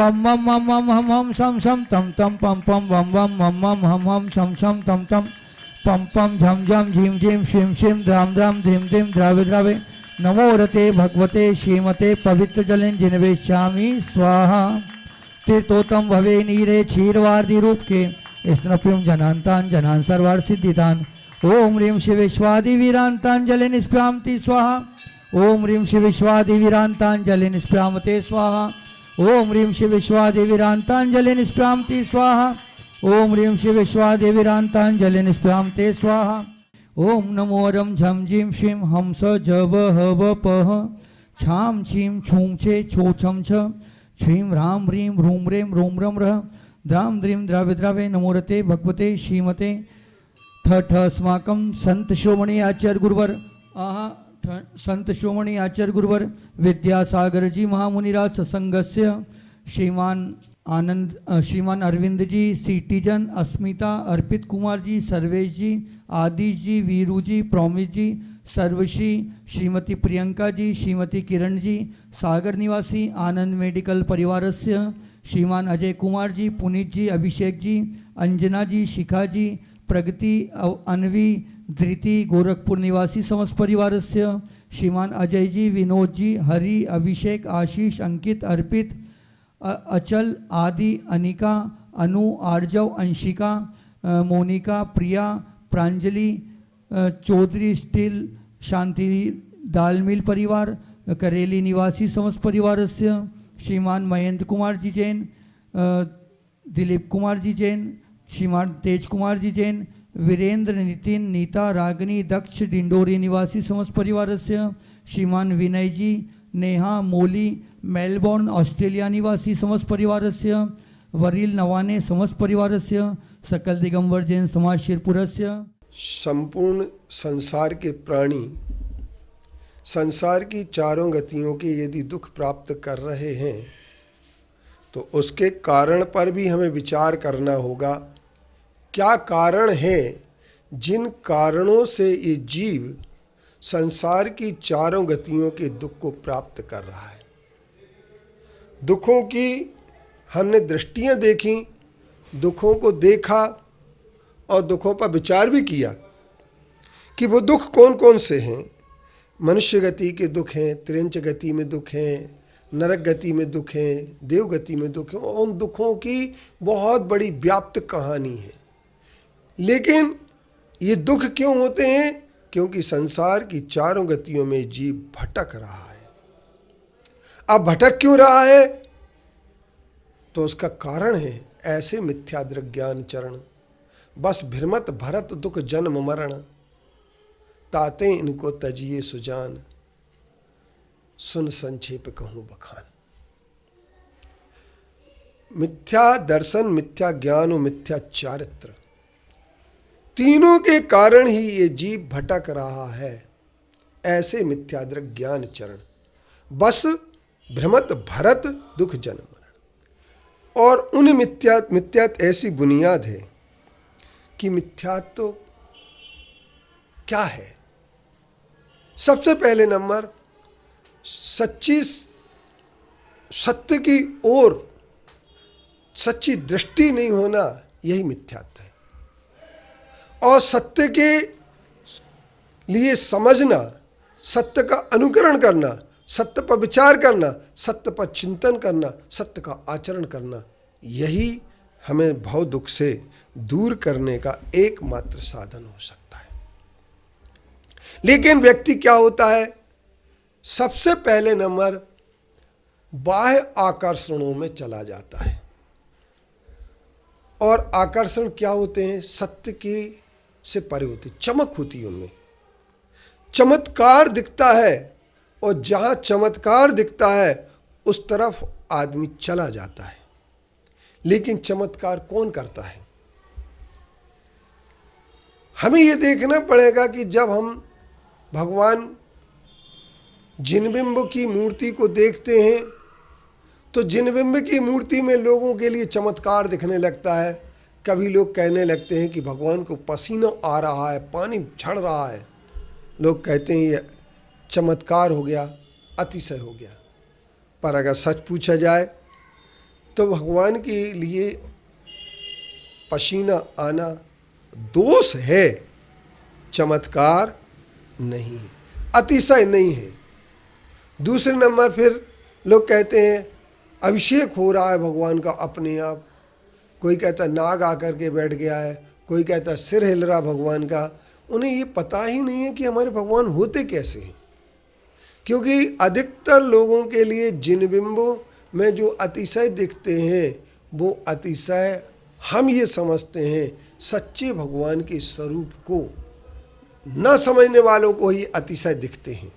वम वम वम वम हम हम सम सम तम तम पम पम वम वम वम वम हम हम सम सम तम तम पम पम झम झम झीम झीम शिम शिम द्राम द्राम धीम धीम द्रावे द्रावे नमो रते भगवते श्रीमते पवित्र जलेन जिनवेश्यामी स्वाहा। तीर्थोत्तम भवे नीरे क्षीरवार्धि रूप के स्नप्युम जनांतान जनान सर्वार सिद्धिदान। ओम ह्रीं शिव विश्वादि वीरांतांजलि निष्प्यामति स्वाहा। ओम ह्रीं शिव विश्वादि वीरांतांजलि निष्प्यामते स्वाहा। ओम ह्रीं शिव विश्वादि वीरांतांजलि निष्प्यामति स्वाहा। ओम ह्रीं शिव विश्वादि वीरांतांजलि निष्प्यामते स्वाहा। ओम नमो रम झम झीम शिम हंस जब हव पह छाम छीम छूम छे छो छम छ छीम राम ह्रीं ह्रूम रेम रोम रम रह द्राम द्रीम द्रावे द्रावे नमो रते भगवते श्रीमते ठठ अस्माकं संत शिरोमणि आचार्य गुरुवर संत शिरोमणि आचार्य गुरुवर विद्यासागर जी महामुनिराज सत्संगस्य श्रीमान अरविंद जी, सिटीजन अस्मिता, अर्पित कुमार जी, सर्वेश जी, आदिश जी, वीरू जी, प्रॉमिस जी, सर्वश्री, श्रीमती प्रियंका जी, श्रीमती किरण जी, सागर निवासी आनंद मेडिकल परिवारस्य श्रीमान अजय कुमार जी, पुनीत जी, अभिषेक जी, अंजना जी, शिखा जी, प्रगति, अनवी, धृति, गोरखपुर निवासी समस्त परिवारस्य श्रीमान अजय जी, विनोद जी, हरि, अभिषेक, आशीष, अंकित, अर्पित, अचल, आदि, अनिका, अनु, आर्जव, अंशिका, मोनिका, प्रिया, प्रांजलि, चौधरी स्टील, शांति दाल मिल परिवार, करेली निवासी समस्त परिवारस्य श्रीमान महेंद्र कुमार जी जैन, दिलीप कुमार जी जैन, श्रीमान तेज कुमार जी जैन, वीरेंद्र, नितिन, नीता, रागनी, दक्ष, डिंडोरी निवासी समस्त परिवारस्य श्रीमान विनय जी, नेहा, मोली, मेलबोर्न ऑस्ट्रेलिया निवासी समस्त परिवारस्य वरील नवाने समस्त परिवारस्य सकल दिगंबर जैन समाज शिरपुरस्य। संपूर्ण संसार के प्राणी संसार की चारों गतियों के यदि दुख प्राप्त कर रहे हैं तो उसके कारण पर भी हमें विचार करना होगा। क्या कारण है जिन कारणों से ये जीव संसार की चारों गतियों के दुख को प्राप्त कर रहा है। दुखों की हमने दृष्टियां देखी, दुखों को देखा और दुखों पर विचार भी किया कि वो दुख कौन कौन से हैं। मनुष्य गति के दुख हैं, त्रिंच गति में दुख हैं, नरक गति में दुख हैं, देव गति में दुख हैं। उन दुखों की बहुत बड़ी व्याप्त कहानी है। लेकिन ये दुख क्यों होते हैं? क्योंकि संसार की चारों गतियों में जीव भटक रहा है। अब भटक क्यों रहा है? तो उसका कारण है ऐसे मिथ्यादृग ज्ञान चरण, बस भ्रमत भरत दुख जन्म मरण, ताते इनको तजिए सुजान, सुन संक्षेप कहूं बखान। मिथ्या दर्शन, मिथ्या ज्ञान और मिथ्या चारित्र, तीनों के कारण ही ये जीव भटक रहा है। ऐसे मिथ्यादृग ज्ञान चरण, बस भ्रमत भरत दुख जन्म मरण। और उन मिथ्यात ऐसी बुनियाद है कि मिथ्यात तो क्या है? सबसे पहले नंबर सत्य की ओर सच्ची दृष्टि नहीं होना, यही मिथ्यात्व है। और सत्य के लिए समझना, सत्य का अनुकरण करना, सत्य पर विचार करना, सत्य पर चिंतन करना, सत्य का आचरण करना, यही हमें भव दुख से दूर करने का एकमात्र साधन हो सकता है। लेकिन व्यक्ति क्या होता है? सबसे पहले नंबर बाह्य आकर्षणों में चला जाता है। और आकर्षण क्या होते हैं? सत्य के से परे होते, चमक होती है उनमें, चमत्कार दिखता है। और जहां चमत्कार दिखता है उस तरफ आदमी चला जाता है। लेकिन चमत्कार कौन करता है? हमें यह देखना पड़ेगा कि जब हम भगवान जिनबिंब की मूर्ति को देखते हैं तो जिनबिंब की मूर्ति में लोगों के लिए चमत्कार दिखने लगता है। कभी लोग कहने लगते हैं कि भगवान को पसीना आ रहा है, पानी झड़ रहा है। लोग कहते हैं ये चमत्कार हो गया, अतिशय हो गया। पर अगर सच पूछा जाए तो भगवान के लिए पसीना आना दोष है, चमत्कार नहीं है, अतिशय नहीं है। दूसरे नंबर फिर लोग कहते हैं अभिषेक हो रहा है भगवान का अपने आप, कोई कहता नाग आकर के बैठ गया है, कोई कहता सिर हिल रहा भगवान का। उन्हें ये पता ही नहीं है कि हमारे भगवान होते कैसे हैं, क्योंकि अधिकतर लोगों के लिए जिन बिंबों में जो अतिशय दिखते हैं वो अतिशय हम ये समझते हैं सच्चे भगवान के स्वरूप को न समझने वालों को ही अतिशय दिखते हैं।